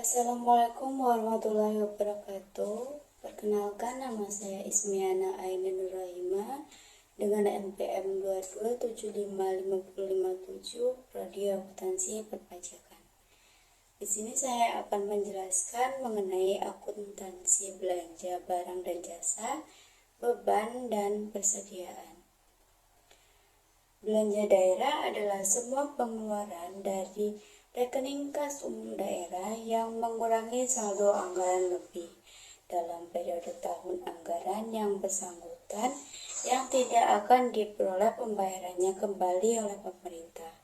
Assalamualaikum warahmatullahi wabarakatuh. Perkenalkan, nama saya Ismiana Aina Nurrahima dengan NPM 2275557 Prodi Akuntansi Perpajakan. Di sini saya akan menjelaskan mengenai akuntansi belanja barang dan jasa, beban dan persediaan. Belanja daerah adalah semua pengeluaran dari rekening kas umum daerah yang mengurangi saldo anggaran lebih dalam periode tahun anggaran yang bersangkutan yang tidak akan diperoleh pembayarannya kembali oleh pemerintah.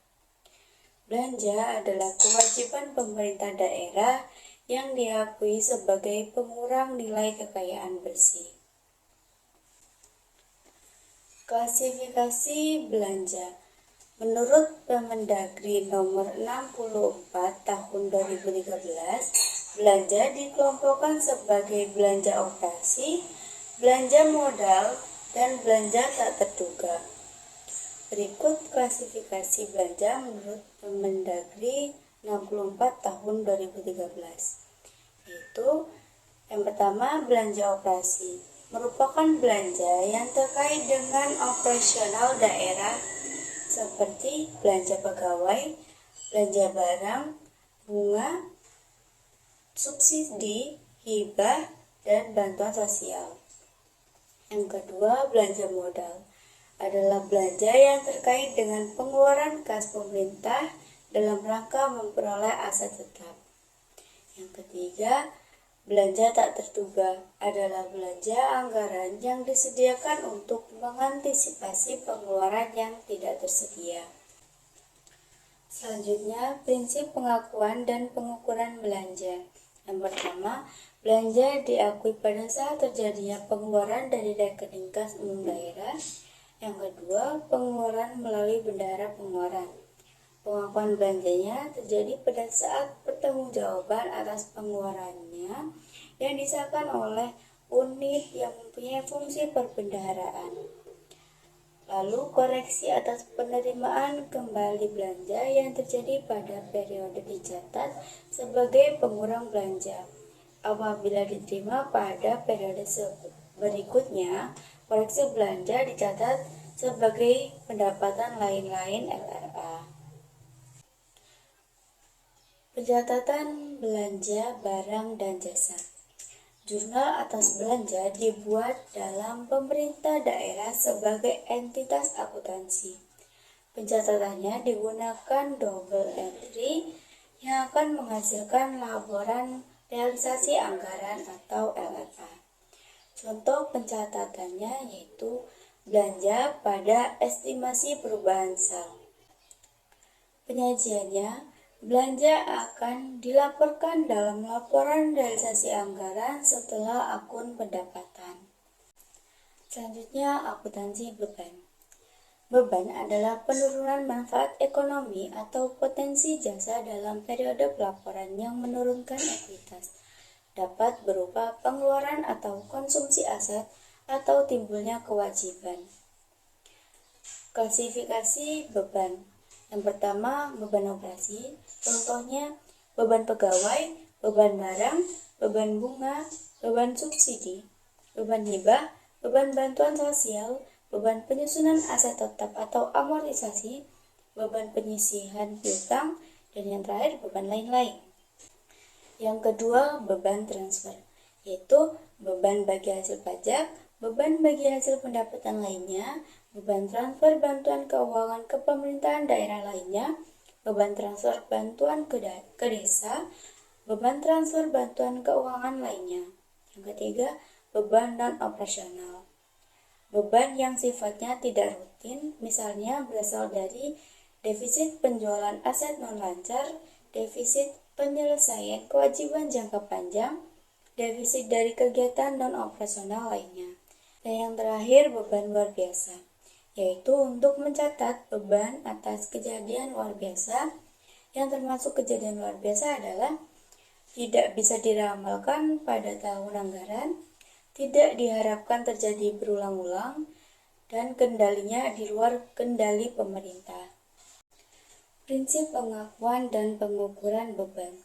Belanja adalah kewajiban pemerintah daerah yang diakui sebagai pengurang nilai kekayaan bersih. Klasifikasi belanja. Menurut Permendagri nomor 64 tahun 2013, belanja dikelompokkan sebagai belanja operasi, belanja modal, dan belanja tak terduga. Berikut klasifikasi belanja menurut Permendagri 64 tahun 2013. Yaitu yang pertama, belanja operasi merupakan belanja yang terkait dengan operasional daerah seperti belanja pegawai, belanja barang, bunga, subsidi, hibah, dan bantuan sosial. Yang kedua, belanja modal adalah belanja yang terkait dengan pengeluaran kas pemerintah dalam rangka memperoleh aset tetap. Yang ketiga, belanja tak terduga adalah belanja anggaran yang disediakan untuk mengantisipasi pengeluaran yang tidak tersedia. Selanjutnya, prinsip pengakuan dan pengukuran belanja. Yang pertama, belanja diakui pada saat terjadinya pengeluaran dari rekening kas umum daerah. Yang kedua, pengeluaran melalui bendahara pengeluaran. Pengakuan belanjanya terjadi pada saat pertanggungjawaban atas pengeluarannya yang disahkan oleh unit yang mempunyai fungsi perbendaharaan. Lalu koreksi atas penerimaan kembali belanja yang terjadi pada periode dicatat sebagai pengurang belanja. Apabila diterima pada periode berikutnya, koreksi belanja dicatat sebagai pendapatan lain-lain LRA. Pencatatan belanja barang dan jasa. Jurnal atas belanja dibuat dalam pemerintah daerah sebagai entitas akuntansi. Pencatatannya digunakan double entry yang akan menghasilkan laporan realisasi anggaran atau LRA. Contoh pencatatannya yaitu belanja pada estimasi perubahan sal. Penyajiannya, belanja akan dilaporkan dalam laporan realisasi anggaran setelah akun pendapatan. Selanjutnya, akuntansi beban. Beban adalah penurunan manfaat ekonomi atau potensi jasa dalam periode pelaporan yang menurunkan ekuitas. Dapat berupa pengeluaran atau konsumsi aset atau timbulnya kewajiban. Klasifikasi beban. Yang pertama, beban operasi. Contohnya, beban pegawai, beban barang, beban bunga, beban subsidi, beban hibah, beban bantuan sosial, beban penyusunan aset tetap atau amortisasi, beban penyisihan piutang, dan yang terakhir beban lain-lain. Yang kedua, beban transfer, yaitu beban bagi hasil pajak, beban bagi hasil pendapatan lainnya, beban transfer bantuan keuangan ke pemerintahan daerah lainnya, beban transfer bantuan ke desa, beban transfer bantuan keuangan lainnya. Yang ketiga, beban non-operasional. Beban yang sifatnya tidak rutin, misalnya berasal dari defisit penjualan aset non-lancar, defisit penyelesaian kewajiban jangka panjang, defisit dari kegiatan non-operasional lainnya. Dan yang terakhir, beban luar biasa, yaitu untuk mencatat beban atas kejadian luar biasa. Yang termasuk kejadian luar biasa adalah tidak bisa diramalkan pada tahun anggaran, tidak diharapkan terjadi berulang-ulang, dan kendalinya di luar kendali pemerintah. Prinsip pengakuan dan pengukuran beban.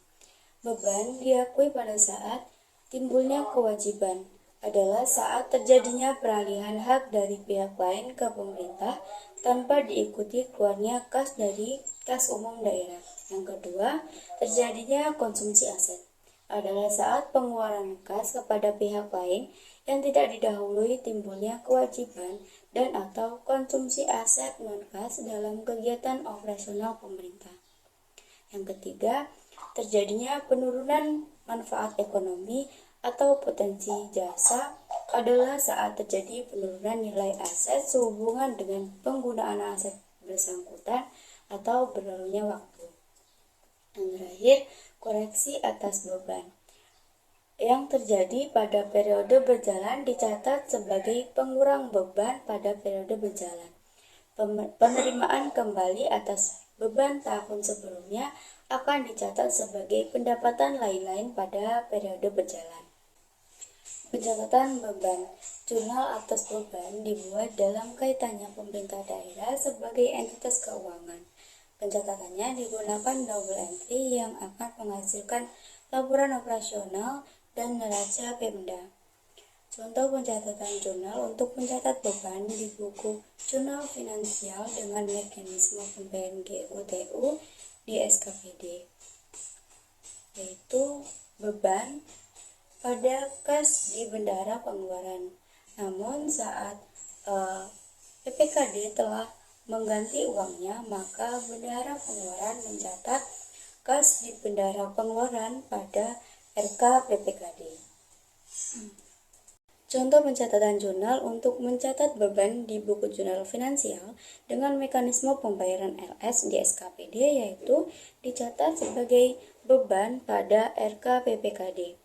Beban diakui pada saat timbulnya kewajiban adalah saat terjadinya peralihan hak dari pihak lain ke pemerintah tanpa diikuti keluarnya kas dari kas umum daerah. Yang kedua, terjadinya konsumsi aset adalah saat pengeluaran kas kepada pihak lain yang tidak didahului timbulnya kewajiban dan atau konsumsi aset non-kas dalam kegiatan operasional pemerintah. Yang ketiga, terjadinya penurunan manfaat ekonomi atau potensi jasa adalah saat terjadi penurunan nilai aset sehubungan dengan penggunaan aset bersangkutan atau berlalunya waktu. Yang terakhir, koreksi atas beban yang terjadi pada periode berjalan dicatat sebagai pengurang beban pada periode berjalan. Penerimaan kembali atas beban tahun sebelumnya akan dicatat sebagai pendapatan lain-lain pada periode berjalan. Pencatatan beban jurnal atas beban dibuat dalam kaitannya pemerintah daerah sebagai entitas keuangan. Pencatatannya digunakan double entry yang akan menghasilkan laporan operasional dan neraca Pemda. Contoh pencatatan jurnal untuk mencatat beban di buku jurnal finansial dengan mekanisme pembayaran GUTU di SKPD, yaitu beban pada kas di bendahara pengeluaran. Namun saat PPKD telah mengganti uangnya, maka bendahara pengeluaran mencatat kas di bendahara pengeluaran pada RK PPKD. Contoh pencatatan jurnal untuk mencatat beban di buku jurnal finansial dengan mekanisme pembayaran LS di SKPD yaitu dicatat sebagai beban pada RK PPKD.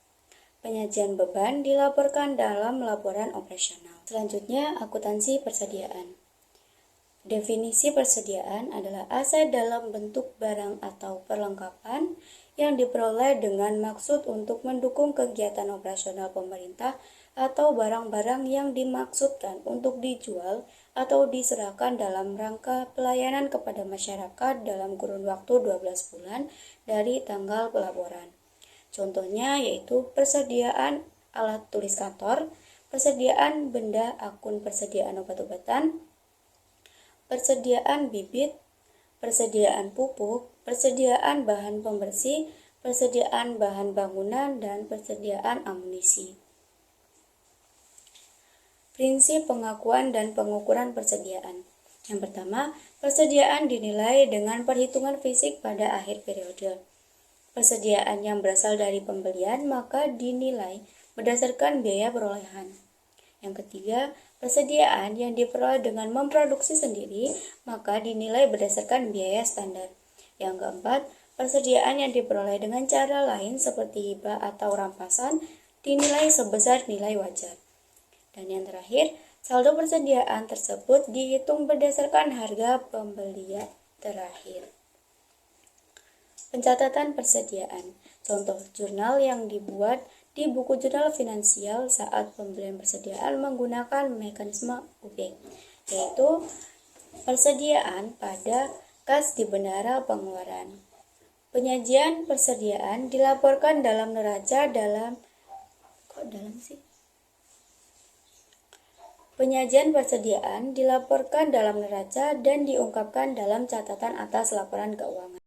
Penyajian beban dilaporkan dalam laporan operasional. Selanjutnya, akuntansi persediaan. Definisi persediaan adalah aset dalam bentuk barang atau perlengkapan yang diperoleh dengan maksud untuk mendukung kegiatan operasional pemerintah atau barang-barang yang dimaksudkan untuk dijual atau diserahkan dalam rangka pelayanan kepada masyarakat dalam kurun waktu 12 bulan dari tanggal pelaporan. Contohnya yaitu persediaan alat tulis kantor, persediaan benda akun persediaan obat-obatan, persediaan bibit, persediaan pupuk, persediaan bahan pembersih, persediaan bahan bangunan, dan persediaan amunisi. Prinsip pengakuan dan pengukuran persediaan. Yang pertama, persediaan dinilai dengan perhitungan fisik pada akhir periode. Persediaan yang berasal dari pembelian maka dinilai berdasarkan biaya perolehan. Yang ketiga, persediaan yang diperoleh dengan memproduksi sendiri maka dinilai berdasarkan biaya standar. Yang keempat, persediaan yang diperoleh dengan cara lain seperti hibah atau rampasan dinilai sebesar nilai wajar. Dan yang terakhir, saldo persediaan tersebut dihitung berdasarkan harga pembelian terakhir. Pencatatan persediaan. Contoh jurnal yang dibuat di buku jurnal finansial saat pembelian persediaan menggunakan mekanisme UB, yaitu persediaan pada kas di bendahara pengeluaran. Penyajian persediaan dilaporkan dalam neraca Penyajian persediaan dilaporkan dalam neraca dan diungkapkan dalam catatan atas laporan keuangan.